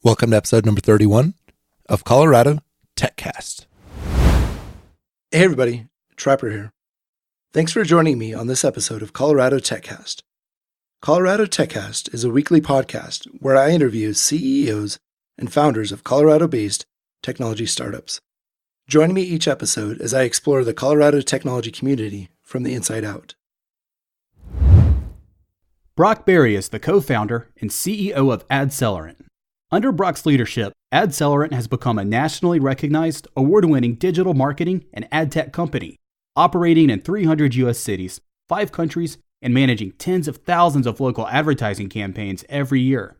Welcome to episode number 31 of Colorado TechCast. Hey everybody, Trapper here. Thanks for joining me on this episode of Colorado TechCast. Colorado TechCast is a weekly podcast where I interview CEOs and founders of Colorado-based technology startups. Join me each episode as I explore the Colorado technology community from the inside out. Brock Berry is the co-founder and CEO of Adcellerant. Under Brock's leadership, Adcellerant has become a nationally recognized, award-winning digital marketing and ad tech company, operating in 300 U.S. cities, 5 countries, and managing tens of thousands of local advertising campaigns every year.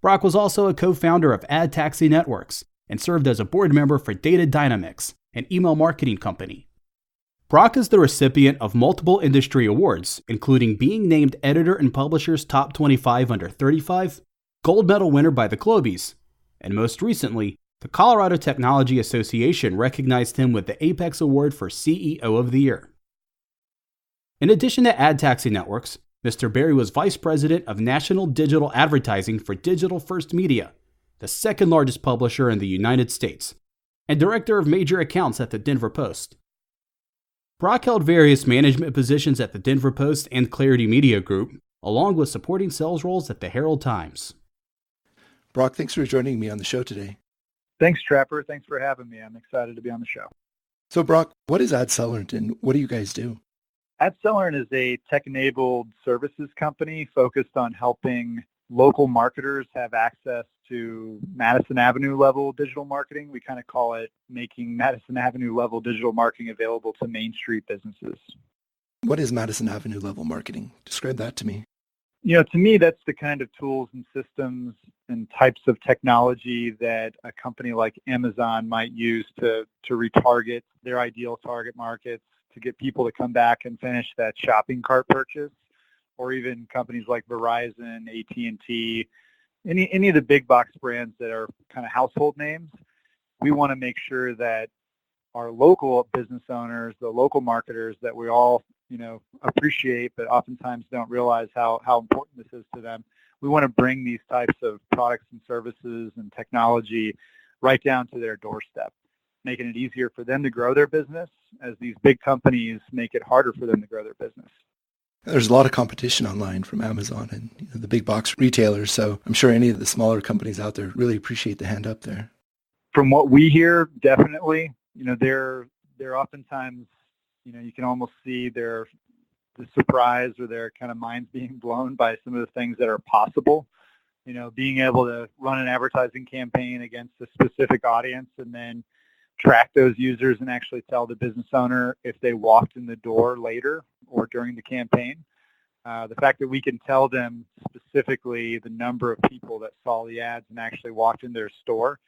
Brock was also a co-founder of Ad Taxi Networks and served as a board member for Data Dynamics, an email marketing company. Brock is the recipient of multiple industry awards, including being named Editor and Publisher's Top 25 Under 35, Gold Medal winner by the Globies, and most recently, the Colorado Technology Association recognized him with the Apex Award for CEO of the Year. In addition to Ad Taxi Networks, Mr. Berry was Vice President of National Digital Advertising for Digital First Media, the second largest publisher in the United States, and Director of Major Accounts at the Denver Post. Brock held various management positions at the Denver Post and Clarity Media Group, along with supporting sales roles at the Herald Times. Brock, thanks for joining me on the show today. Thanks, Trapper. Thanks for having me. I'm excited to be on the show. So Brock, what is Adcellerant and what do you guys do? Adcellerant is a tech-enabled services company focused on helping local marketers have access to Madison Avenue level digital marketing. We kind of call it making Madison Avenue level digital marketing available to Main Street businesses. What is Madison Avenue level marketing? Describe that to me. To me, that's the kind of tools and systems and types of technology that a company like Amazon might use to retarget their ideal target markets, to get people to come back and finish that shopping cart purchase, or even companies like Verizon, AT&T, any of the big box brands that are kind of household names. We want to make sure that our local business owners, the local marketers that we all appreciate, but oftentimes don't realize how important this is to them. We want to bring these types of products and services and technology right down to their doorstep, making it easier for them to grow their business as these big companies make it harder for them to grow their business. There's a lot of competition online from Amazon and the big box retailers, so I'm sure any of the smaller companies out there really appreciate the hand up there. From what we hear, definitely, they're oftentimes, you can almost see the surprise or their kind of minds being blown by some of the things that are possible. Being able to run an advertising campaign against a specific audience and then track those users and actually tell the business owner if they walked in the door later or during the campaign. The fact that we can tell them specifically the number of people that saw the ads and actually walked in their store,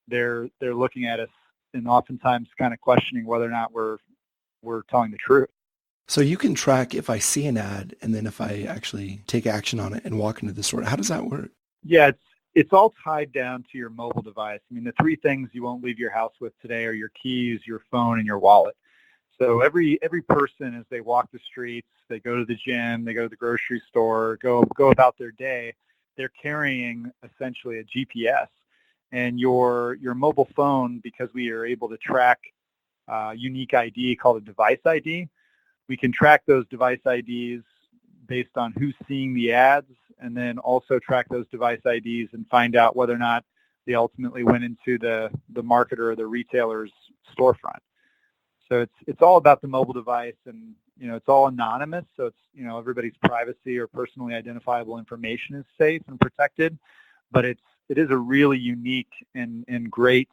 they're looking at us and oftentimes kind of questioning whether or not we're telling the truth. So you can track if I see an ad and then if I actually take action on it and walk into the store. How does that work? Yeah, it's all tied down to your mobile device. I mean, the 3 things you won't leave your house with today are your keys, your phone, and your wallet. So every person, as they walk the streets, they go to the gym, they go to the grocery store, go about their day, they're carrying essentially a GPS. And your mobile phone, because we are able to track unique ID called a Device ID, we can track those Device IDs based on who's seeing the ads, and then also track those Device IDs and find out whether or not they ultimately went into the marketer or the retailer's storefront. So it's all about the mobile device, and it's all anonymous, so it's everybody's privacy or personally identifiable information is safe and protected, but it is a really unique and great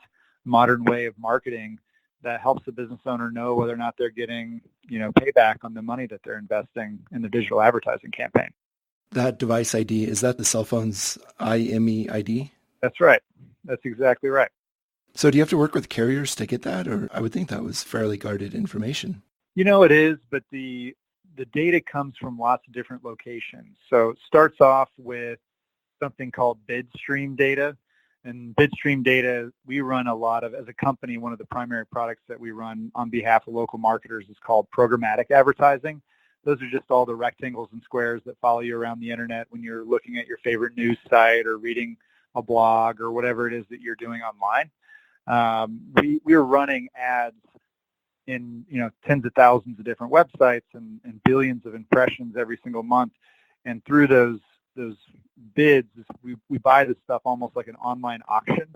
modern way of marketing that helps the business owner know whether or not they're getting, payback on the money that they're investing in the digital advertising campaign. That Device ID, is that the cell phone's IME ID? That's right. That's exactly right. So do you have to work with carriers to get that? Or I would think that was fairly guarded information. It is, but the data comes from lots of different locations. So it starts off with something called bid stream data. And bid stream data, we run a lot of, as a company, one of the primary products that we run on behalf of local marketers is called programmatic advertising. Those are just all the rectangles and squares that follow you around the internet when you're looking at your favorite news site or reading a blog or whatever it is that you're doing online. We're running ads in tens of thousands of different websites and billions of impressions every single month. And through those bids, we buy this stuff almost like an online auction.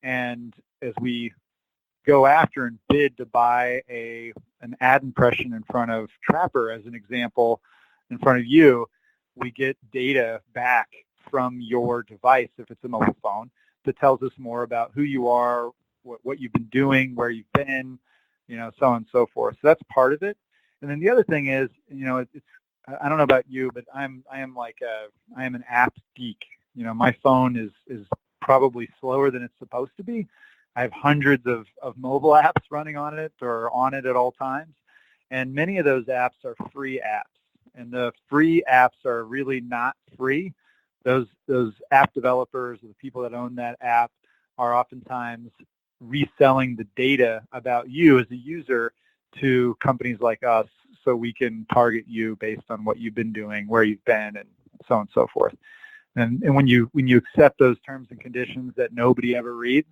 And as we go after and bid to buy an ad impression in front of Trapper, as an example, in front of you, we get data back from your device, if it's a mobile phone, that tells us more about who you are, what you've been doing, where you've been, so on and so forth. So that's part of it. And then the other thing is, it's I don't know about you, but I am an app geek. My phone is probably slower than it's supposed to be. I have hundreds of mobile apps running on it or on it at all times. And many of those apps are free apps. And the free apps are really not free. Those app developers, the people that own that app, are oftentimes reselling the data about you as a user to companies like us, so we can target you based on what you've been doing, where you've been, and so on and so forth. And when you accept those terms and conditions that nobody ever reads,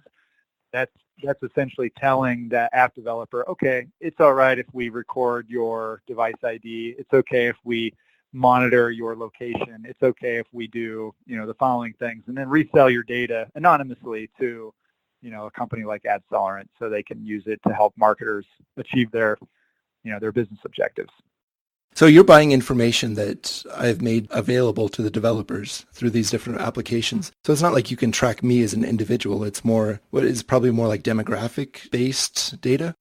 that's essentially telling that app developer, okay, it's all right if we record your device ID. It's okay if we monitor your location. It's okay if we do, the following things, and then resell your data anonymously to, a company like Adcellerant, so they can use it to help marketers achieve their business objectives. So you're buying information that I've made available to the developers through these different applications. So it's not like you can track me as an individual. It's probably more like demographic-based data?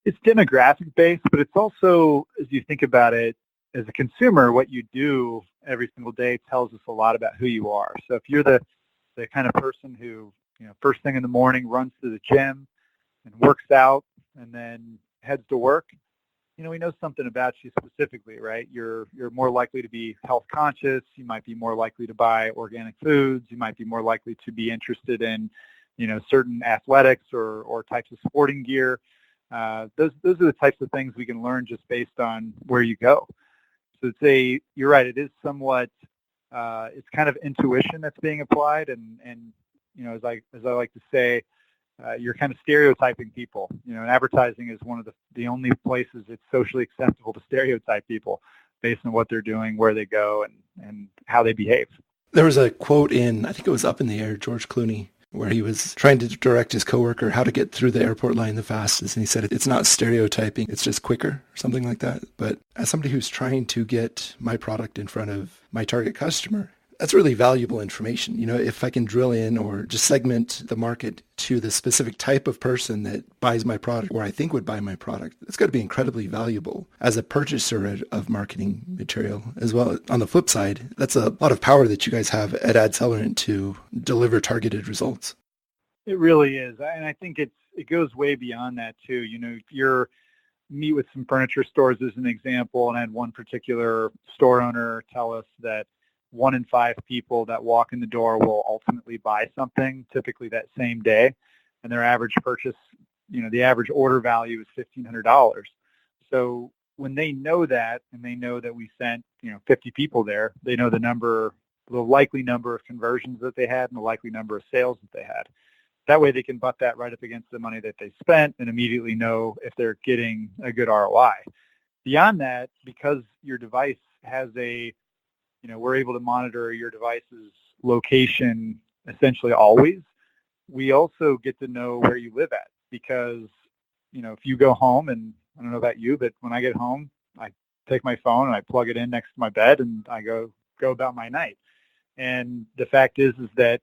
It's demographic-based, but it's also, as you think about it, as a consumer, what you do every single day tells us a lot about who you are. So if you're the kind of person who, first thing in the morning runs to the gym and works out and then heads to work, we know something about you specifically, right? You're more likely to be health conscious. You might be more likely to buy organic foods. You might be more likely to be interested in, certain athletics or types of sporting gear. Those are the types of things we can learn just based on where you go. So you're right. It is somewhat, it's kind of intuition that's being applied, and as I like to say, you're kind of stereotyping people. And advertising is one of the only places it's socially acceptable to stereotype people based on what they're doing, where they go, and how they behave. There was a quote in, I think it was Up in the Air, George Clooney, where he was trying to direct his coworker how to get through the airport line the fastest. And he said, it's not stereotyping, it's just quicker, or something like that. But as somebody who's trying to get my product in front of my target customer, that's really valuable information. If I can drill in or just segment the market to the specific type of person that buys my product or I think would buy my product, it's got to be incredibly valuable as a purchaser of marketing material as well. On the flip side, that's a lot of power that you guys have at Adcellerant to deliver targeted results. It really is. And I think it goes way beyond that too. If meet with some furniture stores as an example, and I had one particular store owner tell us that 1 in 5 people that walk in the door will ultimately buy something, typically that same day, and their average purchase, the average order value is $1,500. So when they know that, and they know that we sent, 50 people there, they know the likely number of conversions that they had and the likely number of sales that they had. That way they can butt that right up against the money that they spent and immediately know if they're getting a good ROI. Beyond that, because your device has we're able to monitor your device's location essentially always. We also get to know where you live at because, if you go home, and I don't know about you, but when I get home, I take my phone and I plug it in next to my bed and I go about my night. And the fact is that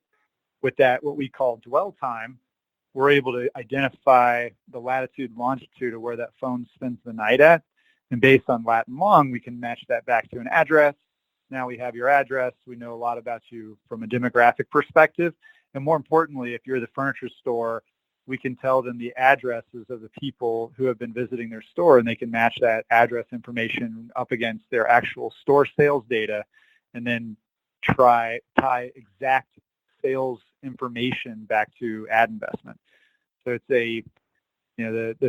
with that, what we call dwell time, we're able to identify the latitude and longitude of where that phone spends the night at. And based on lat and long, we can match that back to an address. Now we have your address. We know a lot about you from a demographic perspective. And more importantly, if you're the furniture store, we can tell them the addresses of the people who have been visiting their store, and they can match that address information up against their actual store sales data and then tie exact sales information back to ad investment. So it's the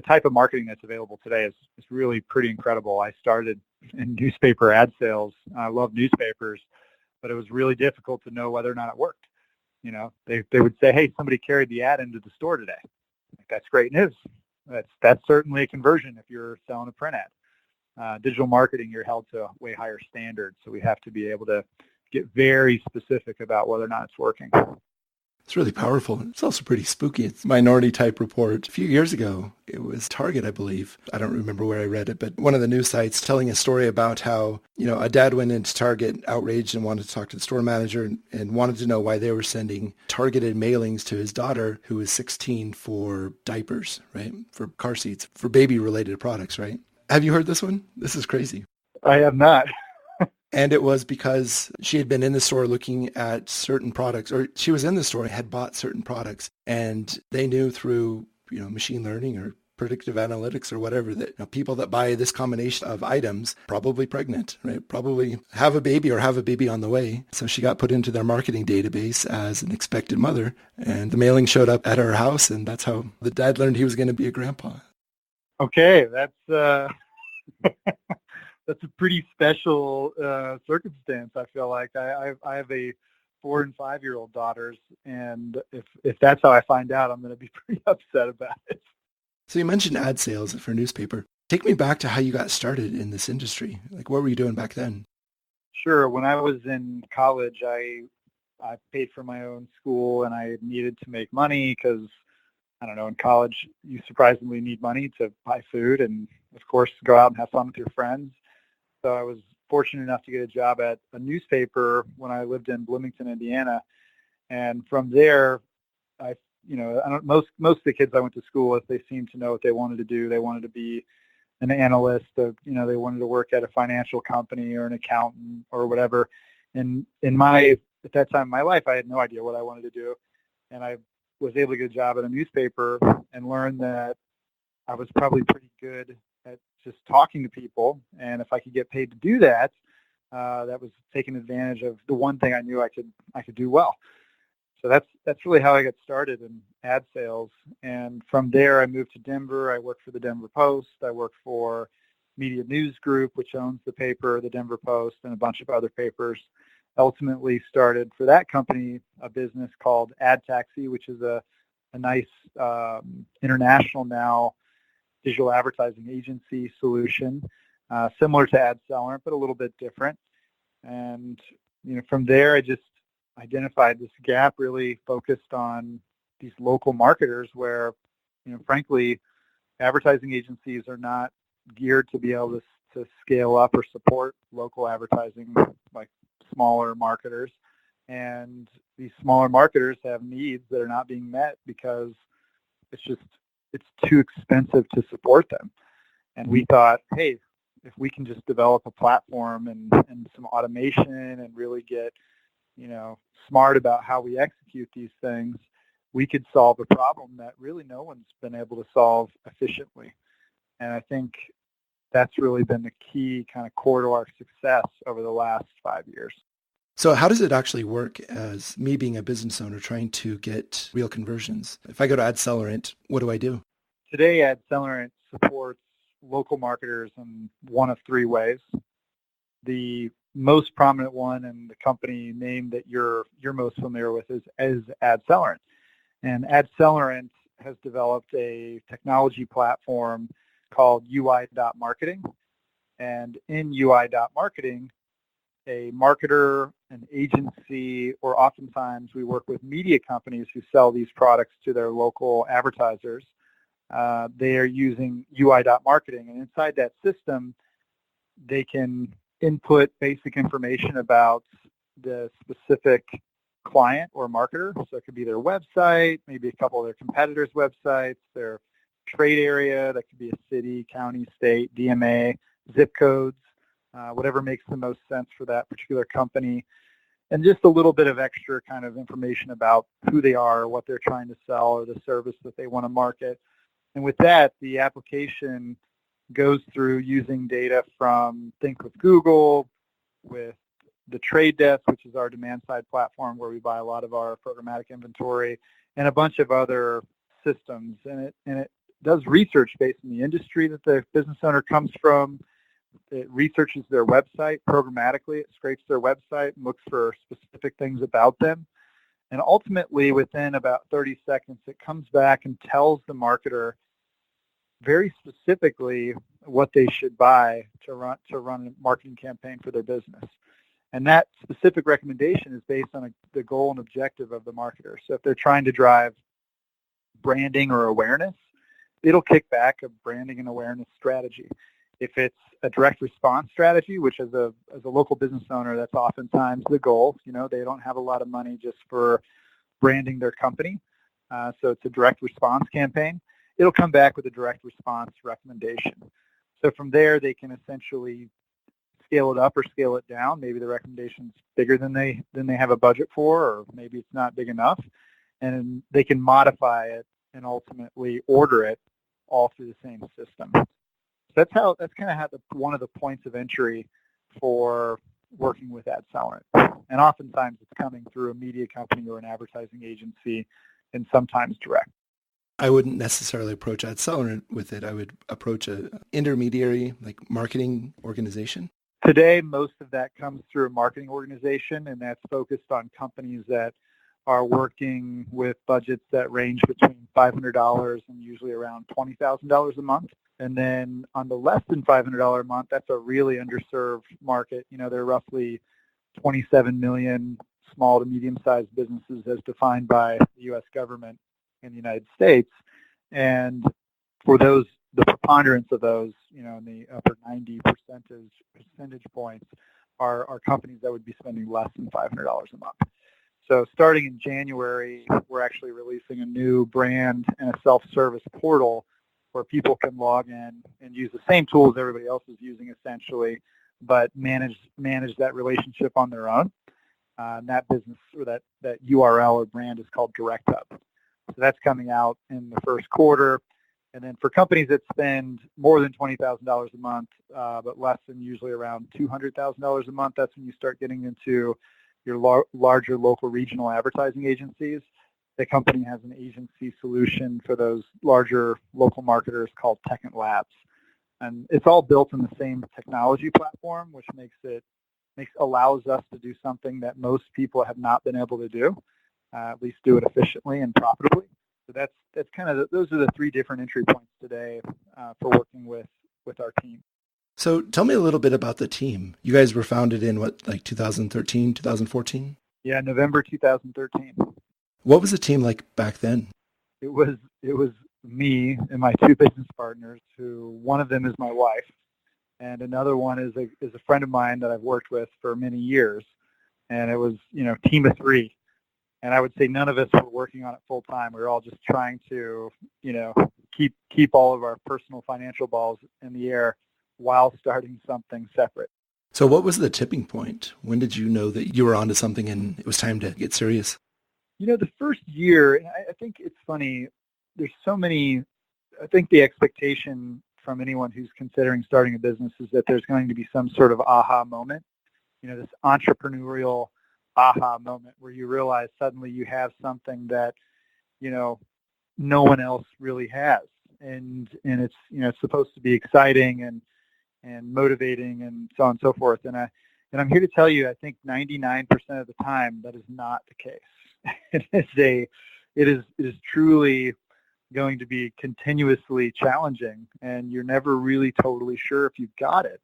type of marketing that's available today is really pretty incredible. I started in newspaper ad sales. I love newspapers, but it was really difficult to know whether or not it worked. They would say, hey, somebody carried the ad into the store today. Like, that's great news. That's certainly a conversion if you're selling a print ad. Digital marketing, you're held to a way higher standard, so we have to be able to get very specific about whether or not it's working. It's really powerful. It's also pretty spooky. It's a Minority Type Report. A few years ago, it was Target, I believe. I don't remember where I read it, but one of the news sites telling a story about how, a dad went into Target outraged and wanted to talk to the store manager and wanted to know why they were sending targeted mailings to his daughter, who was 16, for diapers, right? For car seats, for baby-related products, right? Have you heard this one? This is crazy. I have not. And it was because she had been in the store looking at certain products, or she was in the store and had bought certain products. And they knew through, machine learning or predictive analytics or whatever that people that buy this combination of items probably pregnant, right? Probably have a baby or have a baby on the way. So she got put into their marketing database as an expected mother. And the mailing showed up at her house. And that's how the dad learned he was going to be a grandpa. Okay, that's that's a pretty special circumstance. I feel like I have a 4 and 5-year-old daughters, and if that's how I find out, I'm going to be pretty upset about it. So you mentioned ad sales for newspaper. Take me back to how you got started in this industry. Like, what were you doing back then? Sure. When I was in college, I paid for my own school, and I needed to make money because, I don't know, in college, you surprisingly need money to buy food and, of course, go out and have fun with your friends. So I was fortunate enough to get a job at a newspaper when I lived in Bloomington, Indiana. And from there, most of the kids I went to school with, they seemed to know what they wanted to do. They wanted to be an analyst. They wanted to work at a financial company or an accountant or whatever. And at that time in my life, I had no idea what I wanted to do. And I was able to get a job at a newspaper and learn that I was probably pretty good at just talking to people, and if I could get paid to do that, that was taking advantage of the one thing I knew I could do well. So that's really how I got started in ad sales. And from there, I moved to Denver. I worked for the Denver Post. I worked for Media News Group, which owns the paper, the Denver Post, and a bunch of other papers. Ultimately started for that company a business called Ad Taxi, which is a nice international now digital advertising agency solution, similar to Adcellerant, but a little bit different. And from there, I just identified this gap, really focused on these local marketers where, frankly, advertising agencies are not geared to be able to scale up or support local advertising like smaller marketers. And these smaller marketers have needs that are not being met because it's too expensive to support them. And we thought, hey, if we can just develop a platform and some automation and really get, smart about how we execute these things, we could solve a problem that really no one's been able to solve efficiently. And I think that's really been the key kind of core to our success over the last 5 years. So how does it actually work as me being a business owner trying to get real conversions? If I go to Adcellerant, what do I do? Today, Adcellerant supports local marketers in one of 3 ways. The most prominent one and the company name that you're most familiar with is Adcellerant. And Adcellerant has developed a technology platform called UI.marketing. And in UI.marketing, a marketer, an agency, or oftentimes we work with media companies who sell these products to their local advertisers. They are using UI.marketing, and inside that system, they can input basic information about the specific client or marketer. So it could be their website, maybe a couple of their competitors' websites, their trade area, that could be a city, county, state, DMA, zip codes, whatever makes the most sense for that particular company, and just a little bit of extra kind of information about who they are, or what they're trying to sell, or the service that they want to market. And with that, the application goes through using data from Think with Google, with the Trade Desk, which is our demand-side platform where we buy a lot of our programmatic inventory, and a bunch of other systems. And it does research based on the industry that the business owner comes from. It researches their website programmatically. It scrapes their website and looks for specific things about them. And ultimately, within about 30 seconds, it comes back and tells the marketer very specifically what they should buy to run a marketing campaign for their business. And that specific recommendation is based on the goal and objective of the marketer. So if they're trying to drive branding or awareness, it'll kick back a branding and awareness strategy. If it's a direct response strategy, which as a local business owner, that's oftentimes the goal. They don't have a lot of money just for branding their company. So it's a direct response campaign. It'll come back with a direct response recommendation. So from there, they can essentially scale it up or scale it down. Maybe the recommendation's bigger than they have a budget for, or maybe it's not big enough. And they can modify it and ultimately order it all through the same system. That's kind of one of the points of entry for working with Adcellerant. And oftentimes it's coming through a media company or an advertising agency, and sometimes direct. I wouldn't necessarily approach Adcellerant with it. I would approach an intermediary, like marketing organization. Today, most of that comes through a marketing organization, and that's focused on companies that are working with budgets that range between $500 and usually around $20,000 a month. And then on the less than $500 a month, that's a really underserved market. There are roughly 27 million small to medium-sized businesses as defined by the U.S. government in the United States. And for those, the preponderance of those, in the upper 90 percentage points are companies that would be spending less than $500 a month. So starting in January, we're actually releasing a new brand and a self-service portal where people can log in and use the same tools everybody else is using essentially, but manage that relationship on their own. And that business or that URL or brand is called Direct Hub. So that's coming out in the first quarter. And then for companies that spend more than $20,000 a month, but less than usually around $200,000 a month, that's when you start getting into your larger local regional advertising agencies. The company has an agency solution for those larger local marketers called Tech and Labs. And it's all built in the same technology platform, which allows us to do something that most people have not been able to do, at least do it efficiently and profitably. So that's kind of those are the three different entry points today for working with our team. So tell me a little bit about the team. You guys were founded in 2013, 2014? Yeah, November 2013. What was the team like back then? It was me and my two business partners, who one of them is my wife, and another one is a friend of mine that I've worked with for many years. And it was, team of three. And I would say none of us were working on it full time. We were all just trying to, keep all of our personal financial balls in the air while starting something separate. So what was the tipping point? When did you know that you were onto something and it was time to get serious? The first year, I think it's funny, there's so many, I think the expectation from anyone who's considering starting a business is that there's going to be some sort of aha moment, this entrepreneurial aha moment where you realize suddenly you have something that, no one else really has. And it's, it's supposed to be exciting and motivating and so on and so forth. And I'm here to tell you, I think 99% of the time that is not the case. It is truly going to be continuously challenging, and you're never really totally sure if you've got it.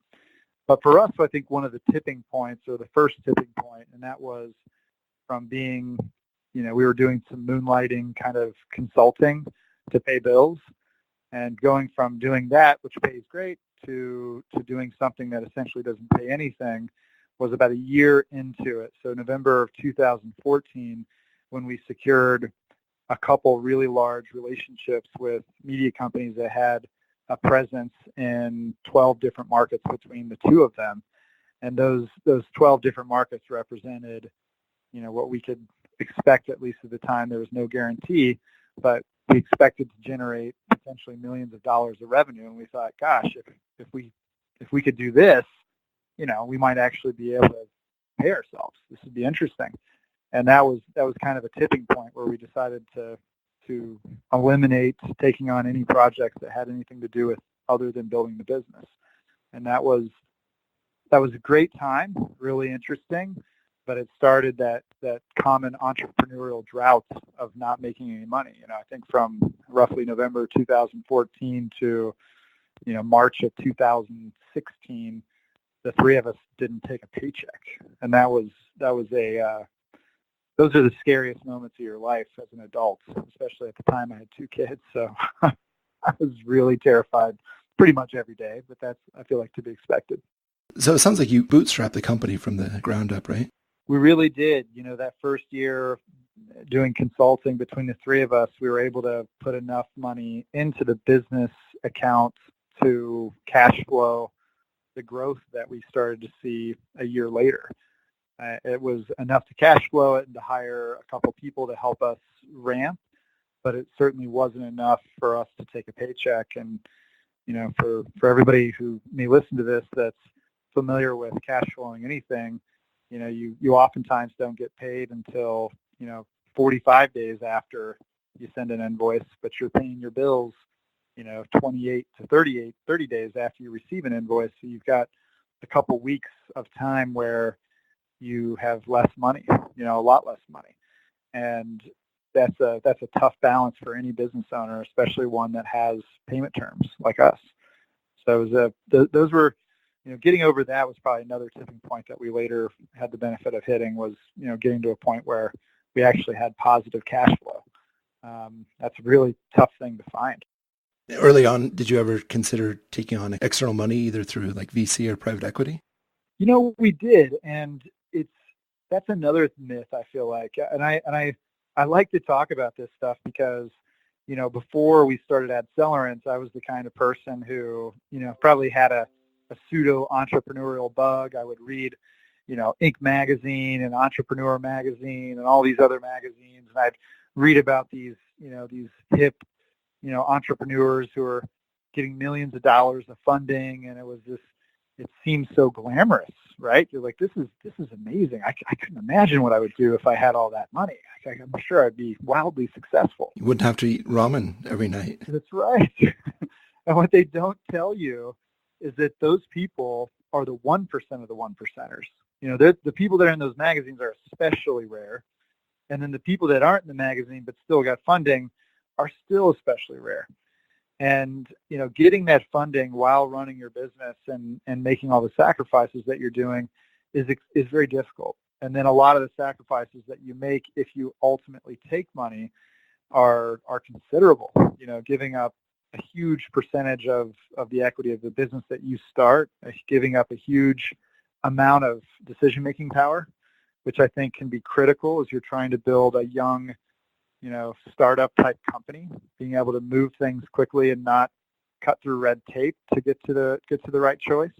But for us, I think one of the tipping points, or the first tipping point, and that was from being, we were doing some moonlighting kind of consulting to pay bills, and going from doing that, which pays great, to doing something that essentially doesn't pay anything, was about a year into it. So November of 2014, when we secured a couple really large relationships with media companies that had a presence in 12 different markets between the two of them. And those 12 different markets represented, what we could expect, at least at the time. There was no guarantee, but we expected to generate potentially millions of dollars of revenue. And we thought, gosh, if we could do this, we might actually be able to pay ourselves. This would be interesting. And that was kind of a tipping point where we decided to eliminate taking on any projects that had anything to do with other than building the business. And that was a great time, really interesting. but it started that common entrepreneurial drought of not making any money. I think from roughly November 2014 to March of 2016, the three of us didn't take a paycheck, and those are the scariest moments of your life as an adult, especially at the time I had 2 kids. So I was really terrified pretty much every day, but that's, I feel like, to be expected. So it sounds like you bootstrapped the company from the ground up, right? We really did. That first year doing consulting between the three of us, we were able to put enough money into the business account to cash flow the growth that we started to see a year later. It was enough to cash flow it and to hire a couple people to help us ramp, but it certainly wasn't enough for us to take a paycheck. And, for everybody who may listen to this that's familiar with cash flowing anything, you oftentimes don't get paid until, 45 days after you send an invoice, but you're paying your bills, 28 to 30 days after you receive an invoice. So you've got a couple weeks of time where you have less money, a lot less money. And that's a tough balance for any business owner, especially one that has payment terms like us. So those were, getting over that was probably another tipping point that we later had the benefit of hitting was, getting to a point where we actually had positive cash flow. That's a really tough thing to find. Early on, did you ever consider taking on external money either through like VC or private equity? We did, and that's another myth, I feel like, and I like to talk about this stuff because, before we started Adcellerant, I was the kind of person who, probably had a pseudo entrepreneurial bug. I would read, Inc. magazine and Entrepreneur magazine and all these other magazines, and I'd read about these hip, entrepreneurs who are getting millions of dollars of funding, and it seems so glamorous, right? You're like, this is amazing. I couldn't imagine what I would do if I had all that money. I'm sure I'd be wildly successful. You wouldn't have to eat ramen every night. That's right. And what they don't tell you is that those people are the 1% of the 1%ers. The people that are in those magazines are especially rare. And then the people that aren't in the magazine but still got funding are still especially rare. And, getting that funding while running your business and making all the sacrifices that you're doing is very difficult. And then a lot of the sacrifices that you make if you ultimately take money are considerable, giving up a huge percentage of the equity of the business that you start, giving up a huge amount of decision-making power, which I think can be critical as you're trying to build a young, startup type company, being able to move things quickly and not cut through red tape to get to the right choice.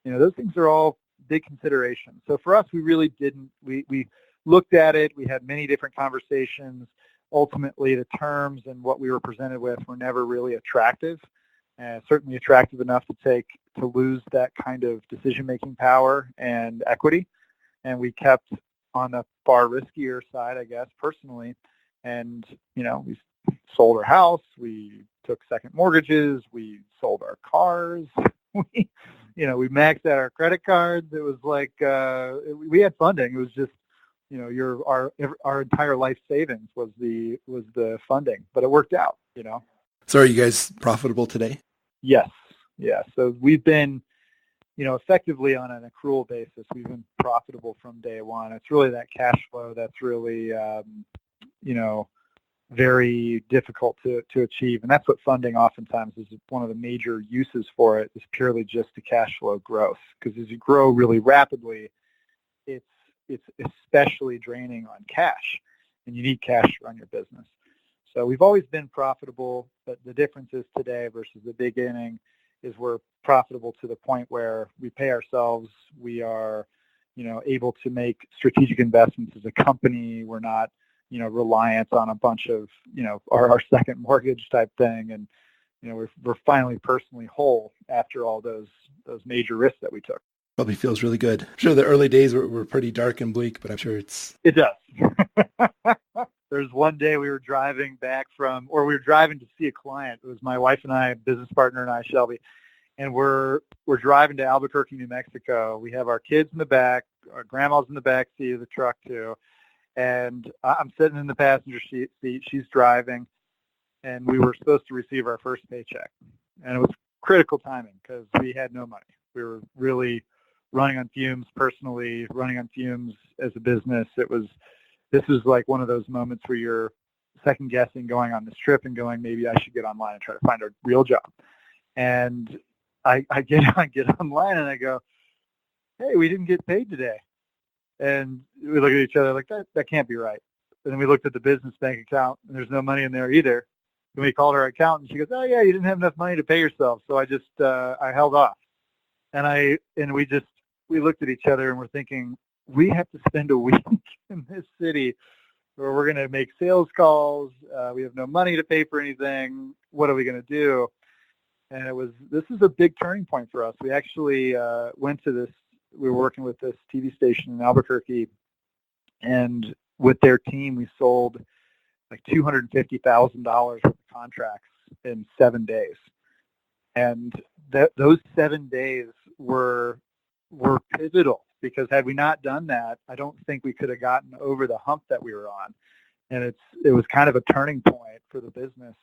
Those things are all big considerations. So for us, we really didn't. We looked at it. We had many different conversations. Ultimately, the terms and what we were presented with were never really attractive. Certainly attractive enough to lose that kind of decision-making power and equity. And we kept on the far riskier side, I guess, personally. And, we sold our house. We took second mortgages. We sold our cars. We maxed out our credit cards. It was like we had funding. It was just, our entire life savings was the funding, but it worked out. So are you guys profitable today? Yes. Yeah. So we've been, effectively on an accrual basis, we've been profitable from day one. It's really that cash flow that's really, very difficult to achieve. And that's what funding oftentimes is one of the major uses for it, is purely just the cash flow growth. Because as you grow really rapidly, it's especially draining on cash, and you need cash to run your business. So we've always been profitable, but the difference is today versus the beginning is we're profitable to the point where we pay ourselves. We are, able to make strategic investments as a company. We're not, reliant on a bunch of, our second mortgage type thing. And, we're finally personally whole after all those major risks that we took. Probably feels really good. I'm sure the early days were pretty dark and bleak, but I'm sure It does. There's one day we were driving to see a client. It was my wife and I, business partner and I, Shelby, and we're driving to Albuquerque, New Mexico. We have our kids in the back, our grandma's in the back seat of the truck too, and I'm sitting in the passenger seat. She's driving, and we were supposed to receive our first paycheck, and it was critical timing because we had no money. We were really running on fumes personally, running on fumes as a business. This was like one of those moments where you're second guessing going on this trip and going, maybe I should get online and try to find a real job. And I get online and I go, hey, we didn't get paid today. And we look at each other like, that can't be right. And then we looked at the business bank account and there's no money in there either. And we called our accountant. She goes, oh yeah, you didn't have enough money to pay yourself. So I just, I held off. And we looked at each other and we're thinking, we have to spend a week in this city where we're going to make sales calls. We have no money to pay for anything. What are we going to do? And this is a big turning point for us. We actually went to this, we were working with this TV station in Albuquerque, and with their team, we sold like $250,000 worth of contracts in 7 days. And those 7 days were pivotal, because had we not done that, I don't think we could have gotten over the hump that we were on. And it was kind of a turning point for the business.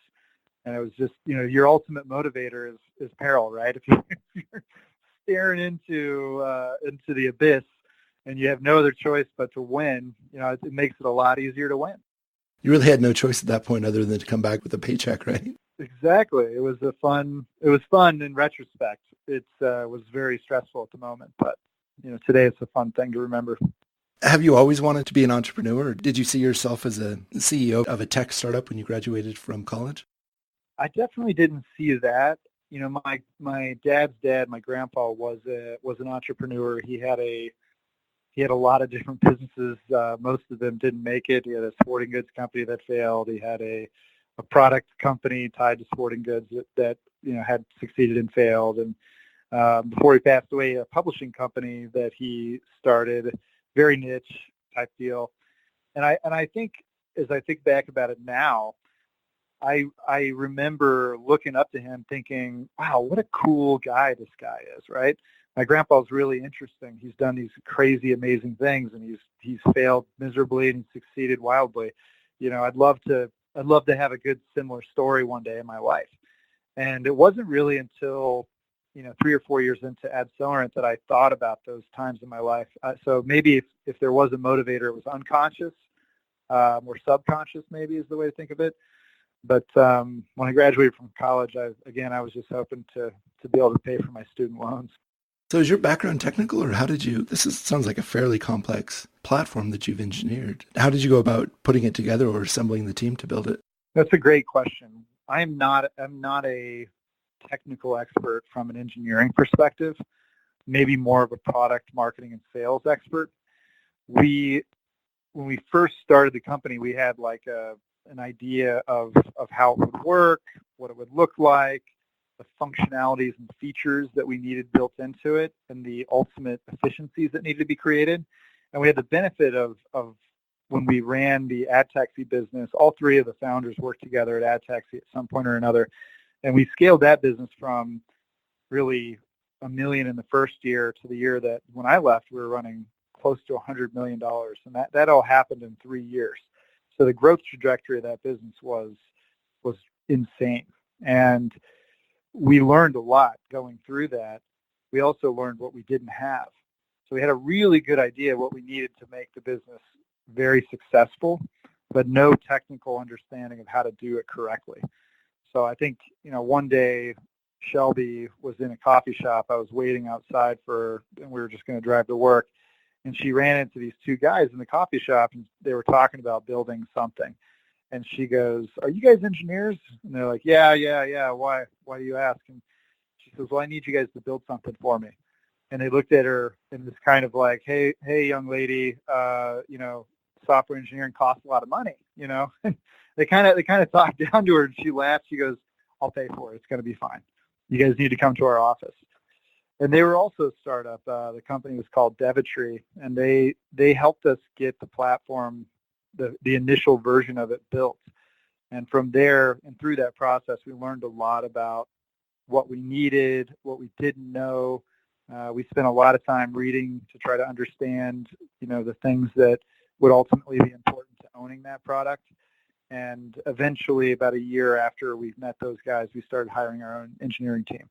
And it was just, your ultimate motivator is peril, right? If you're staring into the abyss and you have no other choice but to win, it makes it a lot easier to win. You really had no choice at that point other than to come back with a paycheck, right? Exactly. It was fun in retrospect. It was very stressful at the moment, but today it's a fun thing to remember. Have you always wanted to be an entrepreneur, or did you see yourself as a CEO of a tech startup when you graduated from college? I definitely didn't see that. My dad's dad, my grandpa, was an entrepreneur. He had a lot of different businesses. Most of them didn't make it. He had a sporting goods company that failed. He had a product company tied to sporting goods that had succeeded and failed. And before he passed away, a publishing company that he started, very niche type deal. And I think, as I think back about it now, I remember looking up to him thinking, wow, what a cool guy this guy is, right? My grandpa's really interesting. He's done these crazy, amazing things, and he's failed miserably and he's succeeded wildly. I'd love to have a good similar story one day in my life. And it wasn't really until 3 or 4 years into Adcellerant that I thought about those times in my life. So maybe if there was a motivator, it was unconscious or subconscious, maybe is the way to think of it. But when I graduated from college, I was just hoping to be able to pay for my student loans. So is your background technical, or sounds like a fairly complex platform that you've engineered. How did you go about putting it together or assembling the team to build it? That's a great question. I'm not a technical expert from an engineering perspective, maybe more of a product marketing and sales expert. When we first started the company, we had like an idea of how it would work, what it would look like, the functionalities and features that we needed built into it, and the ultimate efficiencies that needed to be created. And we had the benefit of when we ran the ad taxi business, all three of the founders worked together at ad taxi at some point or another. And we scaled that business from really $1 million in the first year to the year that when I left, we were running close to $100 million. And that all happened in 3 years. So the growth trajectory of that business was insane. And we learned a lot going through that. We also learned what we didn't have. So we had a really good idea of what we needed to make the business very successful, but no technical understanding of how to do it correctly. So I think, one day Shelby was in a coffee shop. I was waiting outside and we were just going to drive to work. And she ran into these two guys in the coffee shop, and they were talking about building something. And she goes, "Are you guys engineers?" And they're like, "Yeah. Why do you ask?" And she says, "Well, I need you guys to build something for me." And they looked at her in this kind of like, hey, young lady, software engineering costs a lot of money, And they kind of talked down to her, and she laughed. She goes, "I'll pay for it. It's going to be fine. You guys need to come to our office." And they were also a startup. The company was called Device, and they helped us get the platform, the initial version of it built. And from there and through that process, we learned a lot about what we needed, what we didn't know. We spent a lot of time reading to try to understand, the things that would ultimately be important to owning that product. And eventually, about a year after we met those guys, we started hiring our own engineering team.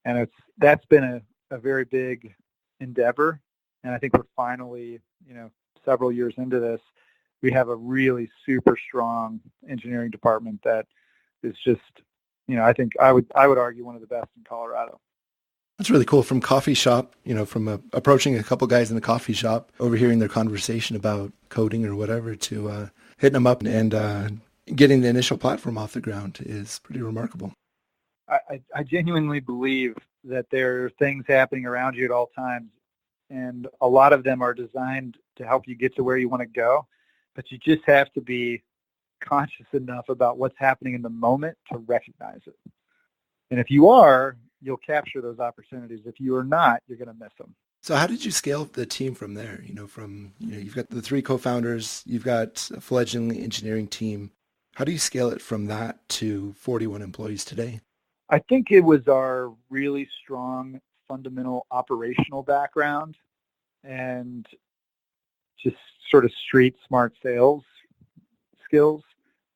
And that's been a very big endeavor. And I think we're finally, several years into this, we have a really super strong engineering department that is just, I think I would argue one of the best in Colorado. That's really cool. From coffee shop, from approaching a couple guys in the coffee shop, overhearing their conversation about coding or whatever, to hitting them up and getting the initial platform off the ground is pretty remarkable. I genuinely believe that there are things happening around you at all times, and a lot of them are designed to help you get to where you want to go, but you just have to be conscious enough about what's happening in the moment to recognize it. And if you are, you'll capture those opportunities. If you are not, you're going to miss them. So how did you scale the team from there? You've got the 3 co-founders, you've got a fledgling engineering team. How do you scale it from that to 41 employees today? I think it was our really strong fundamental operational background and just sort of street smart sales skills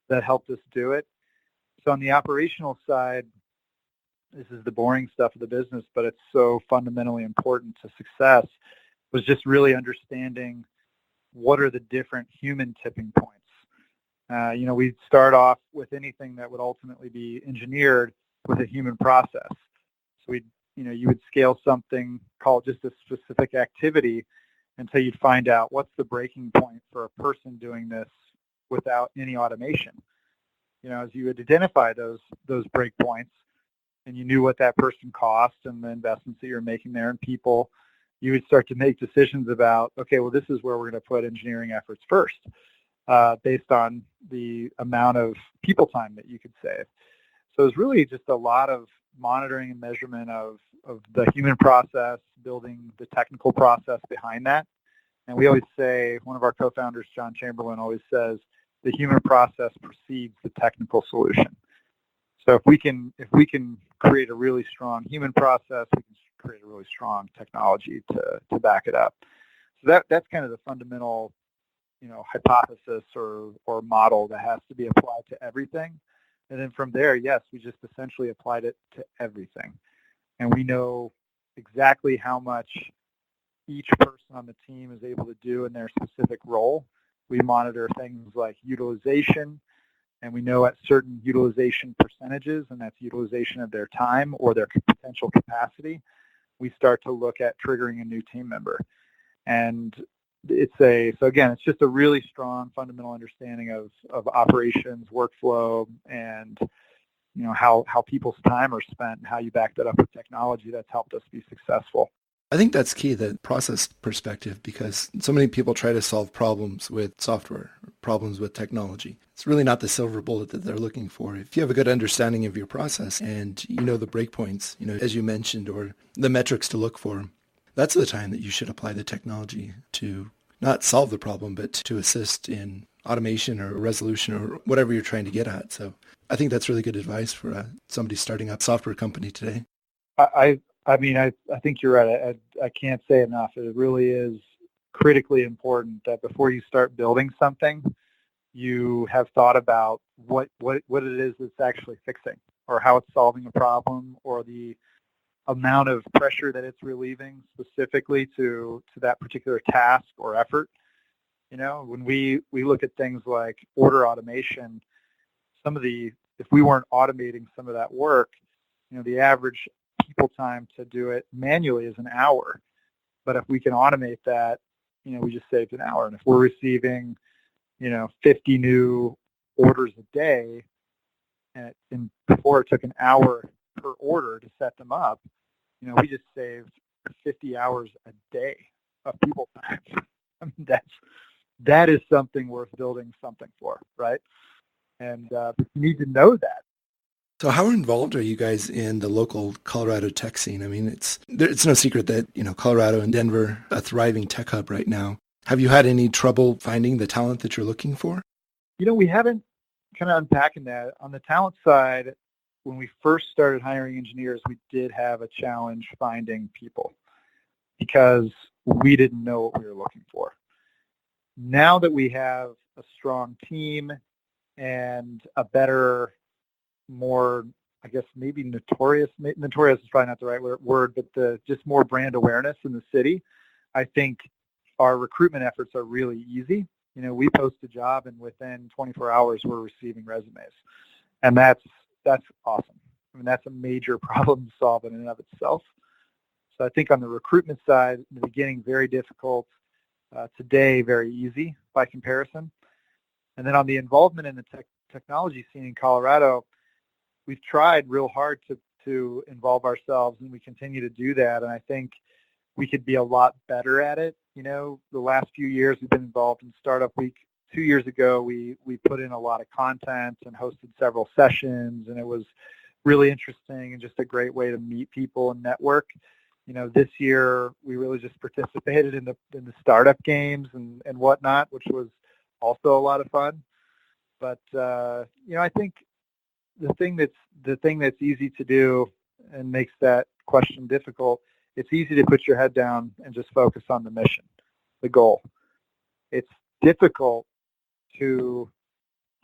that helped us do it. So on the operational side, this is the boring stuff of the business, but it's so fundamentally important to success, was just really understanding what are the different human tipping points. We'd start off with anything that would ultimately be engineered with a human process. So you would scale something called just a specific activity until you'd find out what's the breaking point for a person doing this without any automation. As you would identify those break points, and you knew what that person cost and the investments that you're making there in people, you would start to make decisions about, okay, well, this is where we're going to put engineering efforts first, based on the amount of people time that you could save. So it's really just a lot of monitoring and measurement of the human process, building the technical process behind that. And we always say, one of our co-founders, John Chamberlain, always says, the human process precedes the technical solution. So if we can create a really strong human process, we can create a really strong technology to back it up. So that's kind of the fundamental, hypothesis or model that has to be applied to everything. And then from there, yes, we just essentially applied it to everything. And we know exactly how much each person on the team is able to do in their specific role. We monitor things like utilization, and we know at certain utilization percentages, and that's utilization of their time or their potential capacity, we start to look at triggering a new team member. And it's just a really strong fundamental understanding of operations, workflow, and how people's time are spent and how you back that up with technology that's helped us be successful. I think that's key, the process perspective, because so many people try to solve problems with software, problems with technology. It's really not the silver bullet that they're looking for. If you have a good understanding of your process and you know the breakpoints, as you mentioned, or the metrics to look for, that's the time that you should apply the technology to not solve the problem, but to assist in automation or resolution or whatever you're trying to get at. So I think that's really good advice for somebody starting up a software company today. I think you're right. I can't say enough. It really is critically important that before you start building something, you have thought about what it is that's actually fixing, or how it's solving a problem, or the amount of pressure that it's relieving specifically to that particular task or effort. When we look at things like order automation, if we weren't automating some of that work, the average people time to do it manually is an hour. But if we can automate that, we just saved an hour. And if we're receiving, 50 new orders a day, and before it took an hour per order to set them up, we just saved 50 hours a day of people time. I mean, that is something worth building something for, right? And you need to know that. So how involved are you guys in the local Colorado tech scene? I mean, it's no secret that, Colorado and Denver, a thriving tech hub right now. Have you had any trouble finding the talent that you're looking for? We haven't, kind of unpacking that. On the talent side, when we first started hiring engineers, we did have a challenge finding people because we didn't know what we were looking for. Now that we have a strong team and a better, more, I guess maybe notorious is probably not the right word, but just more brand awareness in the city, I think our recruitment efforts are really easy. We post a job and within 24 hours we're receiving resumes. And that's awesome. I mean, that's a major problem to solve in and of itself. So I think on the recruitment side, in the beginning, very difficult. Today, very easy by comparison. And then on the involvement in the technology scene in Colorado, we've tried real hard to involve ourselves, and we continue to do that. And I think we could be a lot better at it. The last few years we've been involved in Startup Week. 2 years ago, we put in a lot of content and hosted several sessions, and it was really interesting and just a great way to meet people and network. This year we really just participated in the startup games and whatnot, which was also a lot of fun. But I think the thing that's easy to do and makes that question difficult, it's easy to put your head down and just focus on the mission, the goal. It's difficult to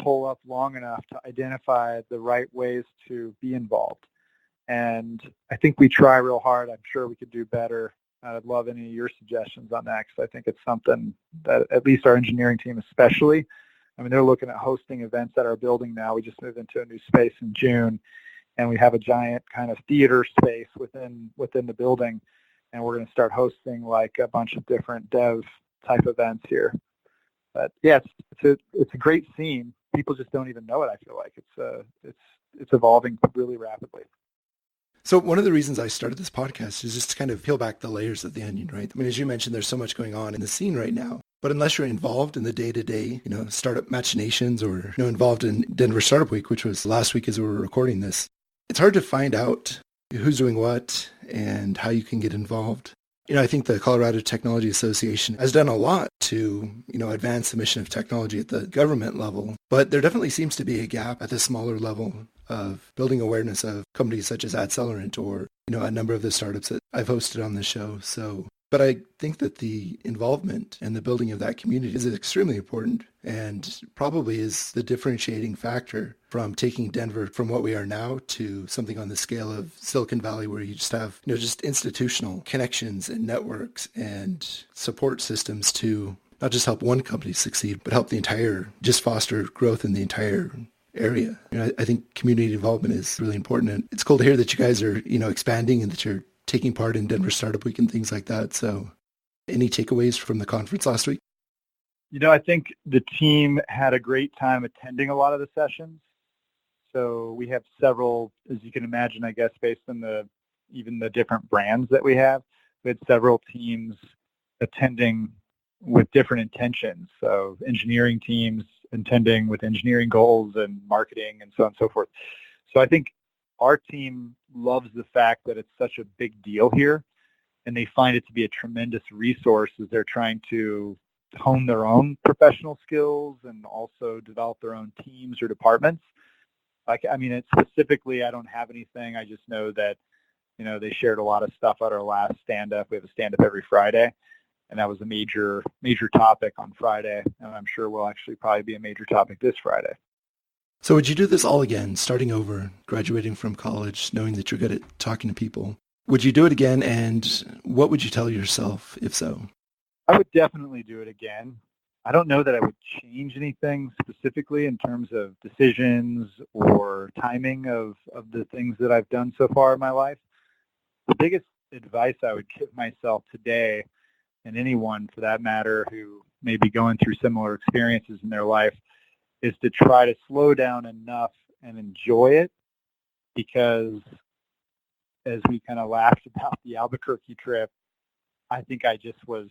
pull up long enough to identify the right ways to be involved. And I think we try real hard. I'm sure we could do better. I'd love any of your suggestions on that, because I think it's something that at least our engineering team especially, I mean, they're looking at hosting events at our building now. We just moved into a new space in June, and we have a giant kind of theater space within the building, and we're going to start hosting like a bunch of different dev type events here. But yeah, it's a great scene. People just don't even know it. I feel like it's evolving really rapidly. So one of the reasons I started this podcast is just to kind of peel back the layers of the onion, right? I mean, as you mentioned, there's so much going on in the scene right now. But unless you're involved in the day-to-day, startup machinations, or involved in Denver Startup Week, which was last week as we were recording this, it's hard to find out who's doing what and how you can get involved. I think the Colorado Technology Association has done a lot to, advance the mission of technology at the government level. But there definitely seems to be a gap at the smaller level of building awareness of companies such as Adcellerant or, a number of the startups that I've hosted on the show. But I think that the involvement and the building of that community is extremely important, and probably is the differentiating factor from taking Denver from what we are now to something on the scale of Silicon Valley, where you just have, just institutional connections and networks and support systems to not just help one company succeed, but help just foster growth in the entire area. I think community involvement is really important, and it's cool to hear that you guys are, expanding and that you're taking part in Denver Startup Week and things like that. So any takeaways from the conference last week? I think the team had a great time attending a lot of the sessions. So we have several, as you can imagine, I guess, based on even the different brands that we have. We had several teams attending with different intentions. So engineering teams attending with engineering goals and marketing and so on and so forth. So I think our team loves the fact that it's such a big deal here, and they find it to be a tremendous resource as they're trying to hone their own professional skills and also develop their own teams or departments. Specifically, I don't have anything. I just know that, they shared a lot of stuff at our last stand-up. We have a stand-up every Friday, and that was a major topic on Friday, and I'm sure will actually probably be a major topic this Friday. So would you do this all again, starting over, graduating from college, knowing that you're good at talking to people? Would you do it again, and what would you tell yourself, if so? I would definitely do it again. I don't know that I would change anything specifically in terms of decisions or timing of the things that I've done so far in my life. The biggest advice I would give myself today, and anyone for that matter who may be going through similar experiences in their life, is to try to slow down enough and enjoy it, because as we kind of laughed about the Albuquerque trip, I think I just was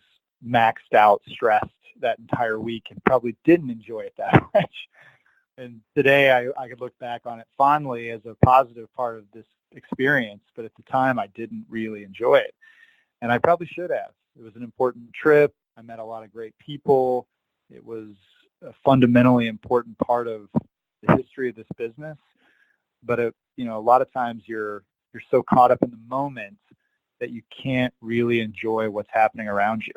maxed out, stressed that entire week and probably didn't enjoy it that much. And today I could look back on it fondly as a positive part of this experience, but at the time I didn't really enjoy it. And I probably should have. It was an important trip. I met a lot of great people. It was a fundamentally important part of the history of this business. but a lot of times you're so caught up in the moment that you can't really enjoy what's happening around you.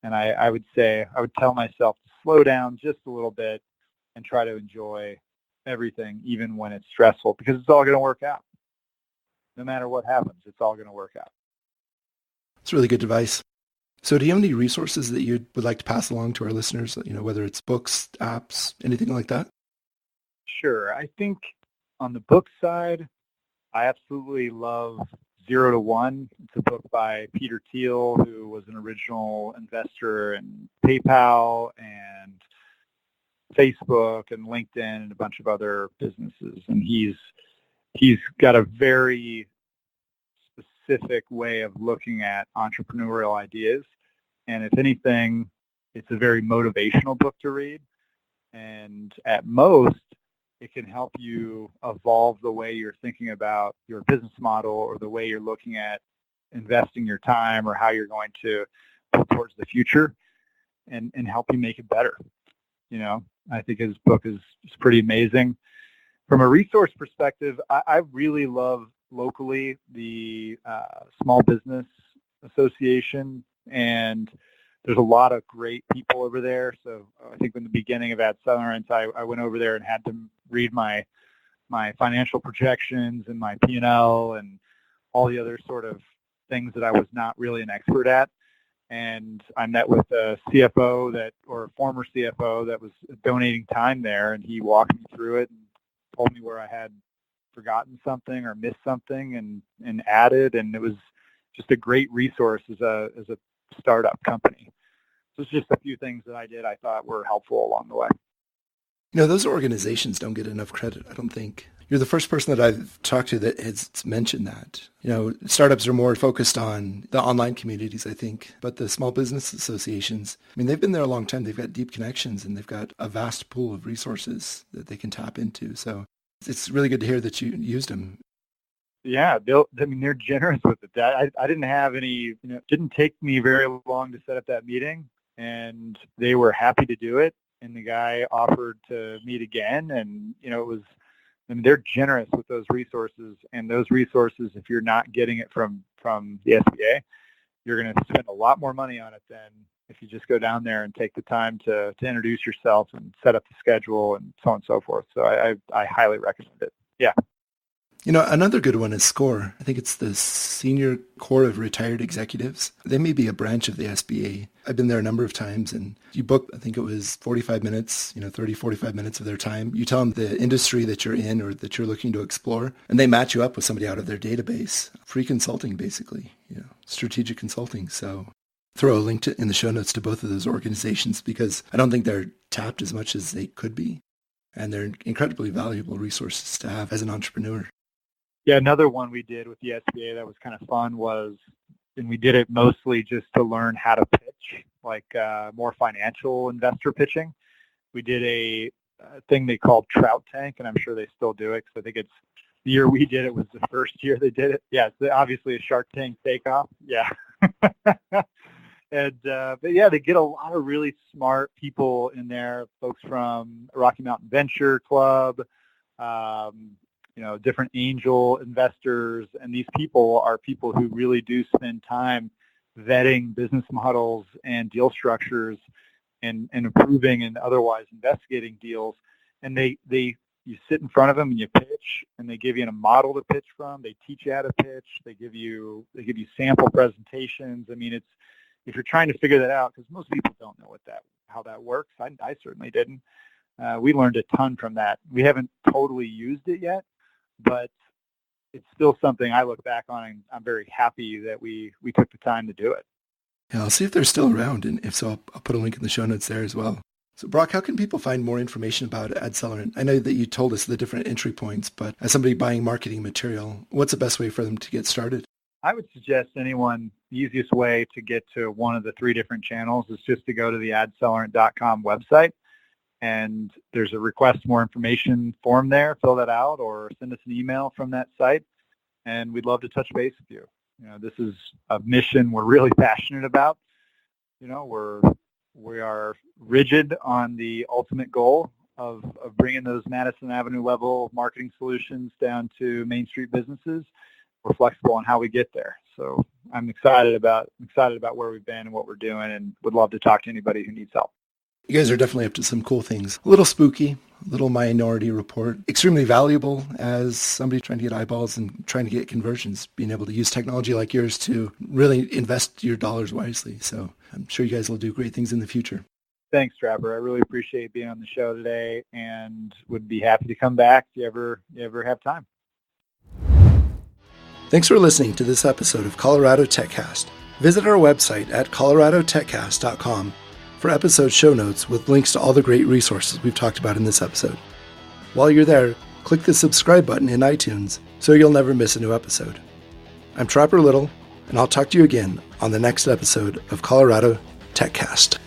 And I would tell myself to slow down just a little bit and try to enjoy everything, even when it's stressful, because it's all going to work out. No matter what happens, it's all going to work out. It's really good advice. So do you have any resources that you would like to pass along to our listeners, whether it's books, apps, anything like that? Sure. I think on the book side, I absolutely love 0 to 1. It's a book by Peter Thiel, who was an original investor in PayPal and Facebook and LinkedIn and a bunch of other businesses. And he's got a very specific way of looking at entrepreneurial ideas. And if anything, it's a very motivational book to read. And at most, it can help you evolve the way you're thinking about your business model or the way you're looking at investing your time or how you're going to put towards the future and help you make it better. I think his book is pretty amazing. From a resource perspective, I really love locally the Small Business Association, and there's a lot of great people over there. So I think in the beginning of Adcellerant, I went over there and had to read my financial projections and my P&L and all the other sort of things that I was not really an expert at. And I met with a CFO or a former CFO that was donating time there, and he walked me through it and told me where I had forgotten something or missed something and added, and it was just a great resource as a startup company. So it's just a few things that I did I thought were helpful along the way. Those organizations don't get enough credit, I don't think. You're the first person that I've talked to that has mentioned that. Startups are more focused on the online communities, I think, but the small business associations, they've been there a long time. They've got deep connections and they've got a vast pool of resources that they can tap into. So it's really good to hear that you used them. Yeah, they're generous with it. I didn't have any, it didn't take me very long to set up that meeting, and they were happy to do it. And the guy offered to meet again, and it was, they're generous with those resources. And those resources, if you're not getting it from the SBA, you're going to spend a lot more money on it than if you just go down there and take the time to introduce yourself and set up the schedule and so on and so forth. So I highly recommend it. Yeah. Another good one is SCORE. I think it's the Senior Corps of Retired Executives. They may be a branch of the SBA. I've been there a number of times, and you book, I think it was 45 minutes, 30, 45 minutes of their time. You tell them the industry that you're in or that you're looking to explore, and they match you up with somebody out of their database. Free consulting, basically, strategic consulting. So throw a link in the show notes to both of those organizations because I don't think they're tapped as much as they could be, and they're incredibly valuable resources to have as an entrepreneur. Yeah, another one we did with the SBA that was kind of fun and we did it mostly just to learn how to pitch, like more financial investor pitching. We did a thing they called Trout Tank, and I'm sure they still do it because I think it's the year we did it was the first year they did it. Yeah, it's obviously a Shark Tank takeoff. Yeah. And but yeah, they get a lot of really smart people in there, folks from Rocky Mountain Venture Club, different angel investors, and these people are people who really do spend time vetting business models and deal structures and improving and otherwise investigating deals. And you sit in front of them and you pitch, and they give you a model to pitch from. They teach you how to pitch. They give you sample presentations. It's if you're trying to figure that out, because most people don't know how that works. I certainly didn't. We learned a ton from that. We haven't totally used it yet, but it's still something I look back on, and I'm very happy that we took the time to do it. Yeah, I'll see if they're still around, and if so, I'll put a link in the show notes there as well. So Brock, how can people find more information about Adcellerant? I know that you told us the different entry points, but as somebody buying marketing material, what's the best way for them to get started? I would suggest anyone, the easiest way to get to one of the 3 different channels is just to go to the adcellerant.com website. And there's a request more information form there. Fill that out or send us an email from that site, and we'd love to touch base with you. This is a mission we're really passionate about. We are rigid on the ultimate goal of bringing those Madison Avenue level marketing solutions down to Main Street businesses. We're flexible on how we get there. So I'm excited about where we've been and what we're doing, and would love to talk to anybody who needs help. You guys are definitely up to some cool things. A little spooky, a little Minority Report. Extremely valuable as somebody trying to get eyeballs and trying to get conversions, being able to use technology like yours to really invest your dollars wisely. So I'm sure you guys will do great things in the future. Thanks, Trapper. I really appreciate being on the show today and would be happy to come back if you ever have time. Thanks for listening to this episode of Colorado TechCast. Visit our website at coloradotechcast.com for episode show notes with links to all the great resources we've talked about in this episode. While you're there, click the subscribe button in iTunes so you'll never miss a new episode. I'm Trapper Little, and I'll talk to you again on the next episode of Colorado TechCast.